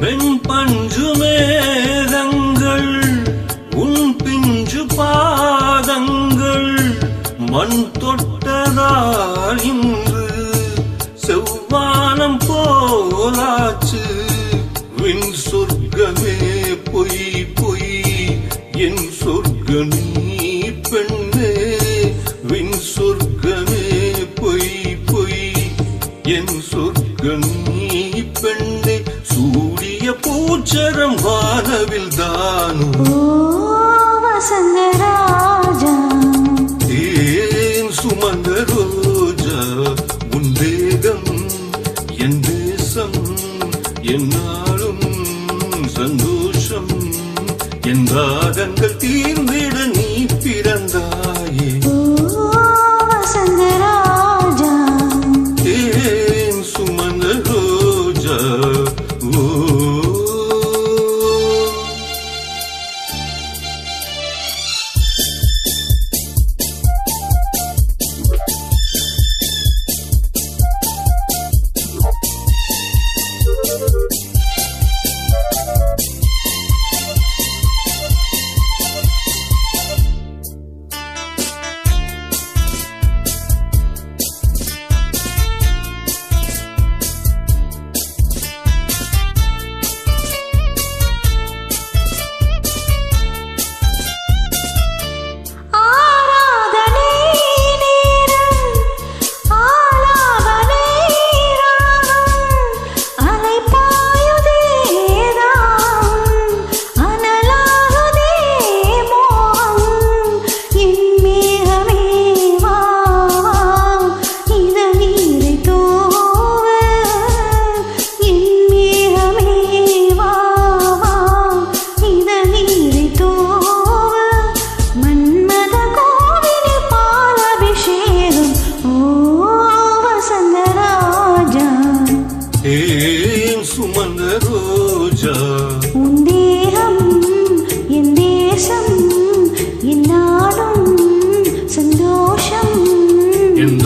வெண்பஞ்சு மேகங்கள் உன் பிஞ்சு பாதங்கள் மண் தொட்டதால் இன்று செவ்வானம் போலாச்சு. விண் சொர்க்கமே பொய் பொய் என் சொர்க்கமே பெண்ணே. விண் சொர்க்கமே பொய் பொய் என் சொர்க்கமே பெண்ணே. சூடிய பூச்சரம் வானவில் தானோ வசந்தராஜா. ஏன் சுமந்த ரோஜா உன் தேகம் என் தேசம் என்னாலும் சந்தோஷம். என் தாகங்கள் தீர்ந்திட நீ பிறந்தாயே வசந்தராஜா. ஏன் சுமந்த ரோஜா ஓ. ஏன் சுமந்த ரோஜா உன் தேகம் என் தேசம் என்னாலும் சந்தோஷம். என்